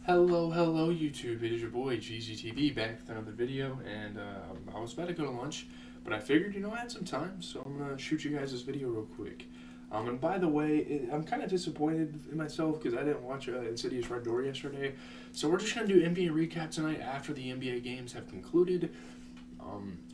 Hello, YouTube. It is your boy GGTV back with another video, and I was about to go to lunch, but I figured, I had some time, so I'm gonna shoot you guys this video real quick. And by the way, I'm kind of disappointed in myself because I didn't watch Insidious Red Door yesterday, so we're just gonna do NBA recap tonight after the NBA games have concluded.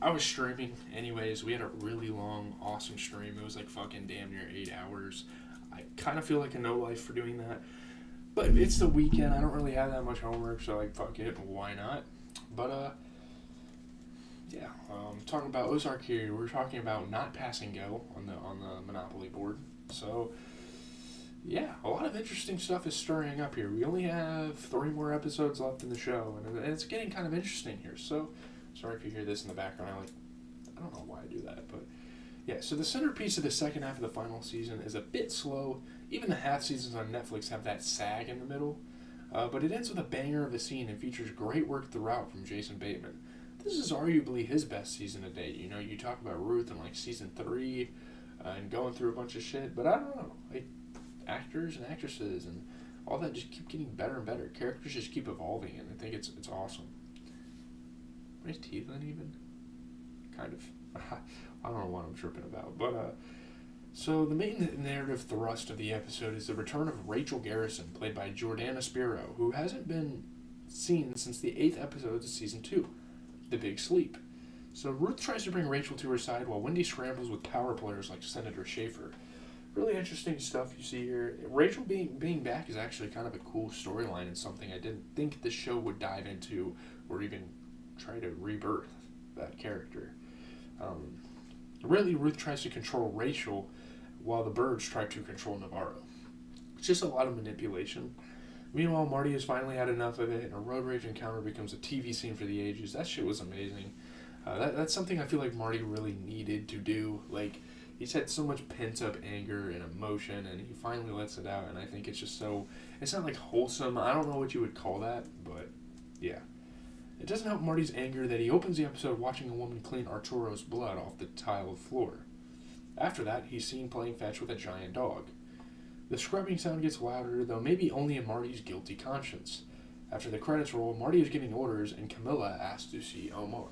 I was streaming anyways. We had a really long, awesome stream. It was like fucking damn near 8 hours. I kind of feel like a no life for doing that. But it's the weekend. I don't really have that much homework, so like fuck it, why not? But yeah. Talking about Ozark here. We're talking about not passing go on the Monopoly board. So yeah, a lot of interesting stuff is stirring up here. We only have 3 more episodes left in the show, and it's getting kind of interesting here. So sorry if you hear this in the background. I don't know why I do that, but yeah. So the centerpiece of the second half of the final season is a bit slow. Even the half seasons on Netflix have that sag in the middle, but it ends with a banger of a scene and features great work throughout from Jason Bateman. This is arguably his best season to date. You talk about Ruth in like season 3 and going through a bunch of shit, but I don't know. Like actors and actresses and all that just keep getting better and better. Characters just keep evolving, and I think it's awesome. Are his teeth uneven? Kind of. I don't know what I'm tripping about, but So the main narrative thrust of the episode is the return of Rachel Garrison, played by Jordana Spiro, who hasn't been seen since the 8th episode of season 2, The Big Sleep. So Ruth tries to bring Rachel to her side while Wendy scrambles with power players like Senator Schaefer. Really interesting stuff you see here. Rachel being back is actually kind of a cool storyline and something I didn't think the show would dive into or even try to rebirth that character. Really, Ruth tries to control Rachel while the birds try to control Navarro. It's just a lot of manipulation. Meanwhile, Marty has finally had enough of it, and a road rage encounter becomes a TV scene for the ages. That shit was amazing. That's something I feel like Marty really needed to do. Like, he's had so much pent-up anger and emotion, and he finally lets it out, and I think it's just so... It's not, like, wholesome. I don't know what you would call that, but, yeah. It doesn't help Marty's anger that he opens the episode watching a woman clean Arturo's blood off the tiled floor. After that, he's seen playing fetch with a giant dog. The scrubbing sound gets louder, though maybe only in Marty's guilty conscience. After the credits roll, Marty is giving orders, and Camilla asks to see Omar.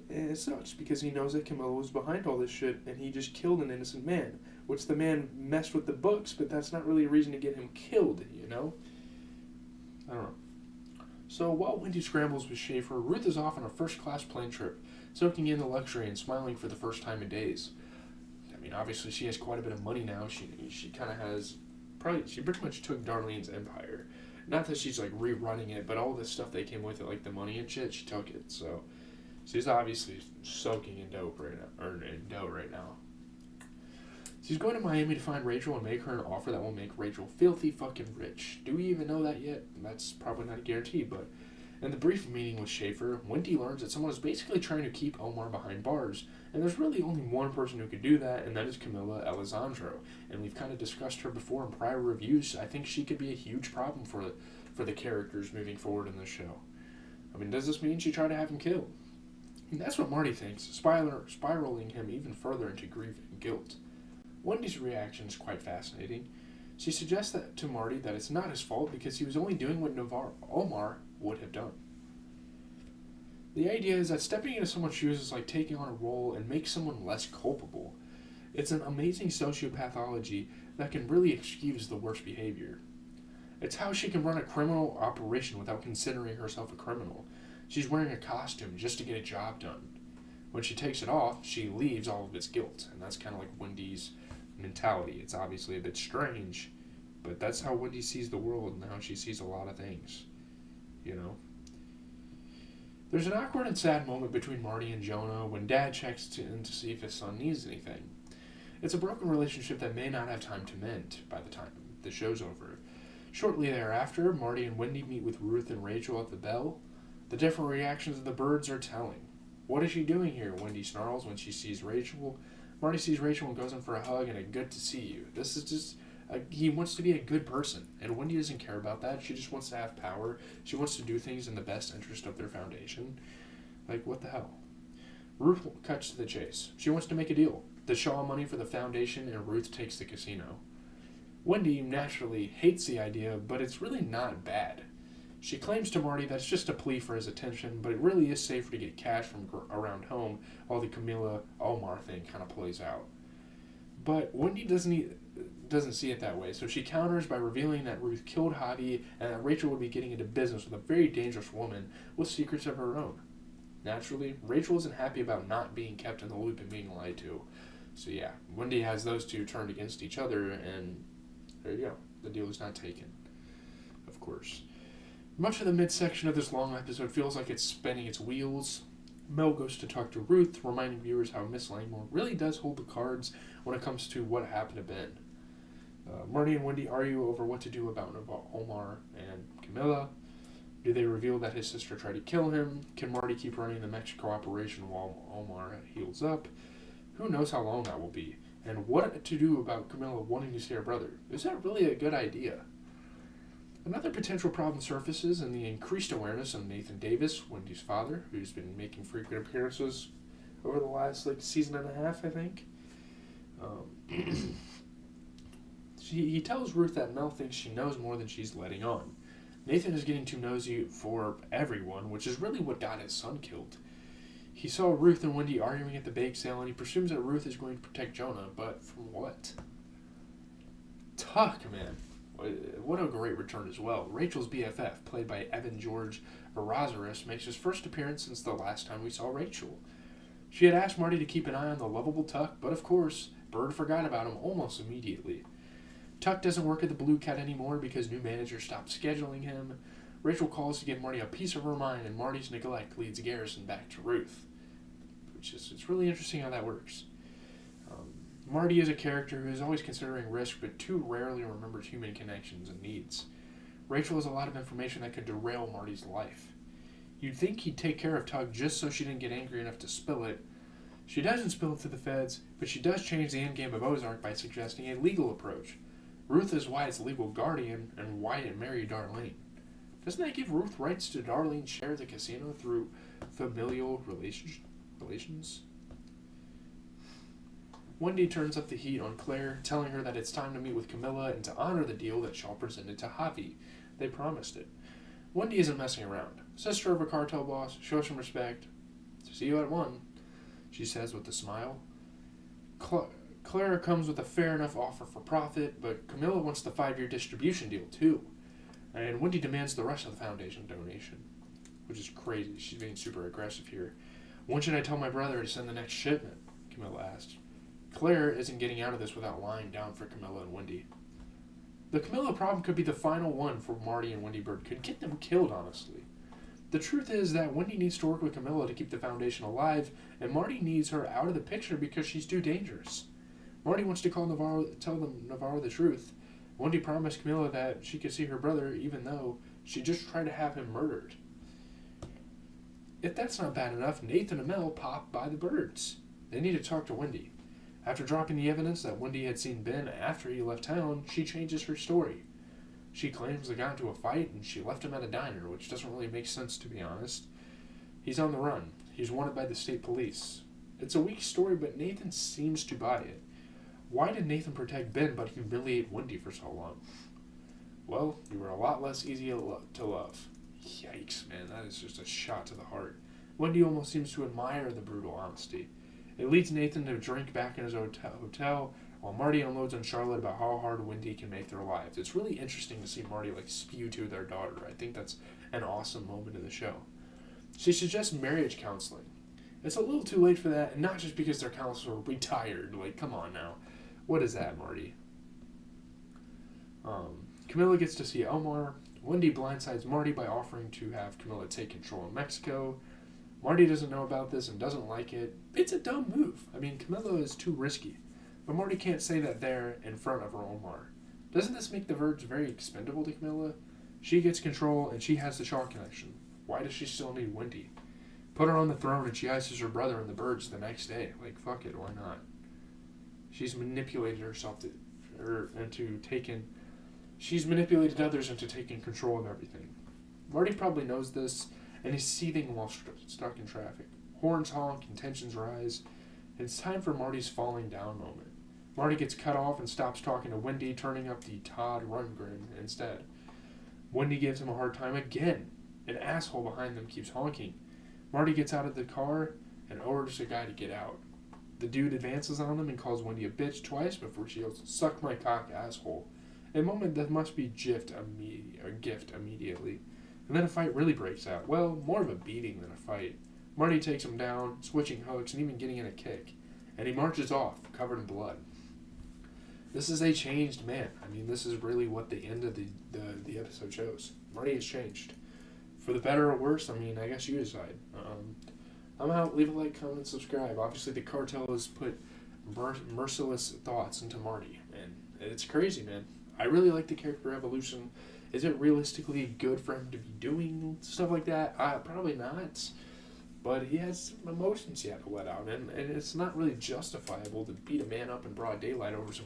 And it sucks, because he knows that Camilla was behind all this shit, and he just killed an innocent man. Which the man messed with the books, but that's not really a reason to get him killed, I don't know. So while Wendy scrambles with Schaefer, Ruth is off on a first-class plane trip, soaking in the luxury and smiling for the first time in days. I mean, obviously she has quite a bit of money now. She kind of has... She pretty much took Darlene's empire. Not that she's, like, rerunning it, but all the stuff that came with it, like the money and shit, she took it. So she's obviously soaking in dough right now. She's going to Miami to find Rachel and make her an offer that will make Rachel filthy fucking rich. Do we even know that yet? That's probably not a guarantee, but in the brief meeting with Schaefer, Wendy learns that someone is basically trying to keep Omar behind bars, and there's really only one person who could do that, and that is Camilla Alessandro. And we've kind of discussed her before in prior reviews. I think she could be a huge problem for the characters moving forward in this show. I mean, does this mean she tried to have him killed? And that's what Marty thinks, spiraling him even further into grief and guilt. Wendy's reaction is quite fascinating. She suggests that to Marty that it's not his fault because he was only doing what Omar would have done. The idea is that stepping into someone's shoes is like taking on a role and makes someone less culpable. It's an amazing sociopathology that can really excuse the worst behavior. It's how she can run a criminal operation without considering herself a criminal. She's wearing a costume just to get a job done. When she takes it off, she leaves all of its guilt, and that's kind of like Wendy's mentality. It's obviously a bit strange, but that's how Wendy sees the world and how she sees a lot of things. There's an awkward and sad moment between Marty and Jonah when Dad checks in to see if his son needs anything. It's a broken relationship that may not have time to mend by the time the show's over. Shortly thereafter, Marty and Wendy meet with Ruth and Rachel at the Bell. The different reactions of the birds are telling. What is she doing here? Wendy snarls when she sees Rachel. Marty sees Rachel and goes in for a hug and a good to see you. This is just... he wants to be a good person, and Wendy doesn't care about that. She just wants to have power. She wants to do things in the best interest of their foundation. Like, what the hell? Ruth cuts to the chase. She wants to make a deal. The Shaw money for the foundation, and Ruth takes the casino. Wendy naturally hates the idea, but it's really not bad. She claims to Marty that's just a plea for his attention, but it really is safer to get cash from around home while the Camilla Omar thing kind of plays out. But Wendy doesn't see it that way, so she counters by revealing that Ruth killed Javi and that Rachel would be getting into business with a very dangerous woman with secrets of her own. Naturally, Rachel isn't happy about not being kept in the loop and being lied to. So yeah, Wendy has those two turned against each other, and there you go. The deal is not taken. Of course. Much of the midsection of this long episode feels like it's spinning its wheels. Mel goes to talk to Ruth, reminding viewers how Miss Langmore really does hold the cards when it comes to what happened to Ben. Marty and Wendy argue over what to do about Omar and Camilla. Do they reveal that his sister tried to kill him? Can Marty keep running the Mexico operation while Omar heals up? Who knows how long that will be? And what to do about Camilla wanting to see her brother? Is that really a good idea? Another potential problem surfaces in the increased awareness of Nathan Davis, Wendy's father, who's been making frequent appearances over the last season and a half, I think. He tells Ruth that Mel thinks she knows more than she's letting on. Nathan is getting too nosy for everyone, which is really what got his son killed. He saw Ruth and Wendy arguing at the bake sale, and he presumes that Ruth is going to protect Jonah, but from what? Tuck, man. What a great return as well. Rachel's BFF, played by Evan George Verazaris, makes his first appearance since the last time we saw Rachel. She had asked Marty to keep an eye on the lovable Tuck, but of course, Bird forgot about him almost immediately. Tuck doesn't work at the Blue Cat anymore because new manager stopped scheduling him. Rachel calls to give Marty a piece of her mind, and Marty's neglect leads Garrison back to Ruth. It's really interesting how that works. Marty is a character who is always considering risk, but too rarely remembers human connections and needs. Rachel has a lot of information that could derail Marty's life. You'd think he'd take care of Tug just so she didn't get angry enough to spill it. She doesn't spill it to the feds, but she does change the endgame of Ozark by suggesting a legal approach. Ruth is Wyatt's legal guardian, and Wyatt married Darlene. Doesn't that give Ruth rights to Darlene's share of the casino through familial relations? Wendy turns up the heat on Claire, telling her that it's time to meet with Camilla and to honor the deal that Shaw presented to Javi. They promised it. Wendy isn't messing around. Sister of a cartel boss, show some respect. See you at 1, she says with a smile. Clara comes with a fair enough offer for profit, but Camilla wants the 5-year distribution deal too. And Wendy demands the rest of the foundation donation, which is crazy. She's being super aggressive here. When should I tell my brother to send the next shipment? Camilla asked. Claire isn't getting out of this without lying down for Camilla and Wendy. The Camilla problem could be the final one for Marty and Wendy Bird. Could get them killed, honestly. The truth is that Wendy needs to work with Camilla to keep the foundation alive, and Marty needs her out of the picture because she's too dangerous. Marty wants to tell Navarro the truth. Wendy promised Camilla that she could see her brother even though she just tried to have him murdered. If that's not bad enough, Nathan and Mel pop by the Birds. They need to talk to Wendy. After dropping the evidence that Wendy had seen Ben after he left town, she changes her story. She claims they got into a fight and she left him at a diner, which doesn't really make sense to be honest. He's on the run. He's wanted by the state police. It's a weak story, but Nathan seems to buy it. Why did Nathan protect Ben but humiliate Wendy for so long? Well, you were a lot less easy to love. Yikes, man, that is just a shot to the heart. Wendy almost seems to admire the brutal honesty. It leads Nathan to drink back in his hotel, while Marty unloads on Charlotte about how hard Wendy can make their lives. It's really interesting to see Marty spew to their daughter. I think that's an awesome moment in the show. She suggests marriage counseling. It's a little too late for that, and not just because their counselor retired. Come on now. What is that, Marty? Camilla gets to see Omar. Wendy blindsides Marty by offering to have Camilla take control in Mexico. Marty doesn't know about this and doesn't like it. It's a dumb move. Camilla is too risky. But Marty can't say that there in front of her Omar. Doesn't this make the Verge very expendable to Camilla? She gets control and she has the Shaw connection. Why does she still need Wendy? Put her on the throne and she ices her brother in the Birds the next day. Fuck it, why not? She's manipulated herself She's manipulated others into taking control of everything. Marty probably knows this, and he's seething while stuck in traffic. Horns honk and tensions rise. It's time for Marty's falling down moment. Marty gets cut off and stops talking to Wendy, turning up the Todd Rundgren instead. Wendy gives him a hard time again. An asshole behind them keeps honking. Marty gets out of the car and orders a guy to get out. The dude advances on them and calls Wendy a bitch twice before she yells, "Suck my cock, asshole." A moment that must be gift immediately. And then a fight really breaks out. Well, more of a beating than a fight. Marty takes him down, switching hooks and even getting in a kick. And he marches off, covered in blood. This is a changed man. I mean, this is really what the end of the episode shows. Marty has changed. For the better or worse, I mean, I guess you decide. I'm out. Leave a like, comment, subscribe. Obviously, the cartel has put merciless thoughts into Marty. And it's crazy, man. I really like the character evolution. Is it realistically good for him to be doing stuff like that? Probably not. But he has some emotions he had to let out. And it's not really justifiable to beat a man up in broad daylight over some